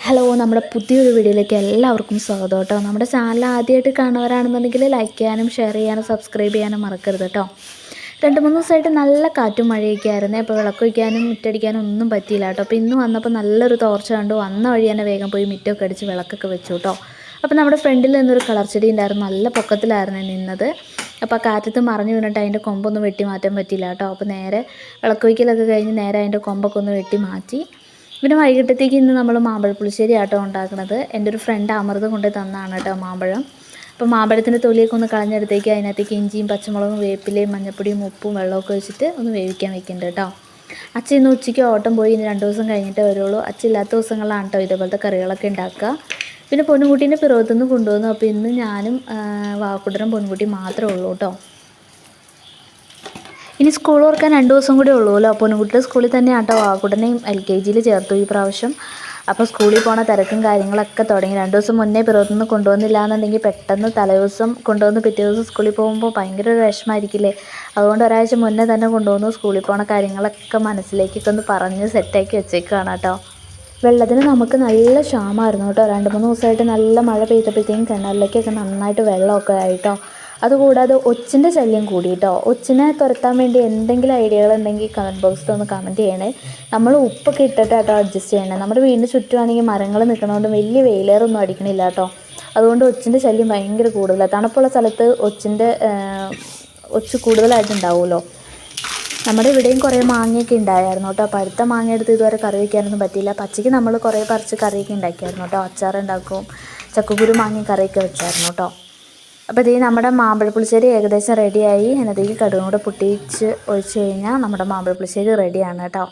Hello, നമ്മുടെ പുതിയൊരു വീഡിയോയിലേക്ക് എല്ലാവർക്കും സ്വാഗതം കേട്ടോ. നമ്മുടെ ചാനൽ ആദ്യമായിട്ട് കാണുന്നവരാണെന്നുണ്ടെങ്കിൽ ലൈക്ക് ചെയ്യാനും ഷെയർ ചെയ്യാനും സബ്സ്ക്രൈബ് ചെയ്യാനും മറക്കരുത് കേട്ടോ. 2-3 ദിവസമായിട്ട് നല്ല കാറ്റും മഴയൊക്കെ ആയിരുന്നേ. അപ്പോൾ വിളക്ക് വയ്ക്കാനും മുറ്റടിക്കാനും ഒന്നും പറ്റിയില്ല കേട്ടോ. അപ്പോൾ ഇന്ന് വന്നപ്പോൾ നല്ലൊരു തോർച്ച കണ്ടു. വന്ന വഴി തന്നെ വേഗം പോയി മുറ്റമൊക്കെ അടിച്ച് വിളക്കൊക്കെ വെച്ചു കേട്ടോ. അപ്പോൾ നമ്മുടെ ഫ്രണ്ടിൽ നിന്നൊരു കളർ ചെടി ഉണ്ടായിരുന്നു, നല്ല പൊക്കത്തിലായിരുന്നു നിന്നത്. അപ്പോൾ ആ കാറ്റത്ത് മറിഞ്ഞു വീണിട്ട് അതിൻ്റെ കൊമ്പൊന്നും വെട്ടി മാറ്റാൻ പറ്റിയില്ല കേട്ടോ. അപ്പോൾ നേരെ വിളക്ക് വയ്ക്കലൊക്കെ കഴിഞ്ഞ് നേരെ അതിൻ്റെ കൊമ്പൊക്കെ ഒന്ന് വെട്ടി മാറ്റി. പിന്നെ വൈകിട്ടത്തേക്ക് ഇന്ന് നമ്മൾ മാമ്പഴപ്പുളിശ്ശേരി ആട്ടോ ഉണ്ടാക്കുന്നത്. എൻ്റെ ഒരു ഫ്രണ്ട് അമൃത് കൊണ്ട് തന്നതാണ് കേട്ടോ മാമ്പഴം. അപ്പോൾ മാമ്പഴത്തിൻ്റെ തൊലിയൊക്കെ ഒന്ന് കളഞ്ഞെടുത്തേക്ക് അതിനകത്തേക്ക് ഇഞ്ചിയും പച്ചമുളകും വേപ്പിലയും മഞ്ഞപ്പൊടിയും ഉപ്പും വെള്ളമൊക്കെ വെച്ചിട്ട് ഒന്ന് വേവിക്കാൻ വെക്കുന്നുണ്ട് കേട്ടോ. അച്ഛൻ ഇന്ന് ഉച്ചയ്ക്ക് ഓട്ടം പോയി, ഇനി 2 ദിവസം കഴിഞ്ഞിട്ടേ വരുള്ളൂ. അച്ഛൻ ഇല്ലാത്ത ദിവസങ്ങളിലാണ് കേട്ടോ ഇതേപോലത്തെ കറികളൊക്കെ ഉണ്ടാക്കുക. പിന്നെ പൊന്നുകുട്ടീൻ്റെ പിറവത്തുനിന്ന് കൊണ്ടുവന്നു. അപ്പോൾ ഇന്ന് ഞാനും വാക്കുട്ടനും പൊന്നുകുട്ടി മാത്രമേ ഉള്ളൂ കേട്ടോ. ഇനി സ്കൂൾ തുറക്കാൻ 2 ദിവസം കൂടി ഉള്ളൂല്ലോ. പൊന്നുകുട്ടിയുടെ സ്കൂളിൽ തന്നെ ആട്ടോ വാക്കുട്ടനെയും LKG ചേർത്തു ഈ പ്രാവശ്യം. അപ്പോൾ സ്കൂളിൽ പോണ തിരക്കും കാര്യങ്ങളൊക്കെ തുടങ്ങി. 2 ദിവസം മുന്നേ പിറവത്തുനിന്ന് കൊണ്ടുവന്നില്ല എന്നുണ്ടെങ്കിൽ പെട്ടെന്ന് തലേദിവസം കൊണ്ടുവന്ന് പിറ്റേ ദിവസം സ്കൂളിൽ പോകുമ്പോൾ ഭയങ്കര ഒരു വിഷമമായിരിക്കില്ലേ. അതുകൊണ്ട് ഒരാഴ്ച മുന്നേ തന്നെ കൊണ്ടുവന്നു. സ്കൂളിൽ പോണ കാര്യങ്ങളൊക്കെ മനസ്സിലേക്കൊക്കെ ഒന്ന് പറഞ്ഞ് സെറ്റാക്കി വെച്ചേക്കാണ് കേട്ടോ. വെള്ളത്തിന് നമുക്ക് നല്ല ക്ഷാമമായിരുന്നു കേട്ടോ. 2-3 ദിവസമായിട്ട് നല്ല മഴ പെയ്തപ്പോഴത്തേക്കും കിണറിലേക്കൊക്കെ നന്നായിട്ട് വെള്ളമൊക്കെ ആയിട്ടോ. അതുകൂടാതെ ഒച്ചിൻ്റെ ശല്യം കൂടി കേട്ടോ. ഒച്ചിനെ തുരത്താൻ വേണ്ടി എന്തെങ്കിലും ഐഡിയകളുണ്ടെങ്കിൽ കമൻറ്റ് ബോക്സിൽ ഒന്ന് കമൻറ്റ് ചെയ്യണേ. നമ്മൾ ഉപ്പൊക്കെ ഇട്ടിട്ടാട്ടോ അഡ്ജസ്റ്റ് ചെയ്യണേ. നമ്മുടെ വീടിന് ചുറ്റുമാണെങ്കിൽ മരങ്ങൾ നിൽക്കണതുകൊണ്ട് വലിയ വെയിലേറൊന്നും അടിക്കണില്ല കേട്ടോ. അതുകൊണ്ട് ഒച്ചിൻ്റെ ശല്യം ഭയങ്കര കൂടുതലാണ്. തണുപ്പുള്ള സ്ഥലത്ത് ഒച്ച് കൂടുതലായിട്ടുണ്ടാവുമല്ലോ. നമ്മുടെ ഇവിടെയും കുറേ മാങ്ങയൊക്കെ ഉണ്ടായിരുന്നു കേട്ടോ. പഴുത്ത മാങ്ങ എടുത്ത് ഇതുവരെ കറി വയ്ക്കാനൊന്നും പറ്റിയില്ല. പച്ചയ്ക്ക് നമ്മൾ കുറേ പറിച്ച് കറിയൊക്കെ ഉണ്ടാക്കിയായിരുന്നു കേട്ടോ. അച്ചാറുണ്ടാക്കും, ചക്കക്കുരു മാങ്ങയും കറിയൊക്കെ വെച്ചായിരുന്നു കേട്ടോ. അപ്പോൾ ഇതേ നമ്മുടെ മാമ്പഴപ്പുളിശ്ശേരി ഏകദേശം റെഡിയായി. അതിനകത്തേക്ക് കടുകും കൂടെ പൊട്ടിച്ച് ഒഴിച്ച് കഴിഞ്ഞാൽ നമ്മുടെ മാമ്പഴപ്പുളിശ്ശേരി റെഡിയാണ് കേട്ടോ.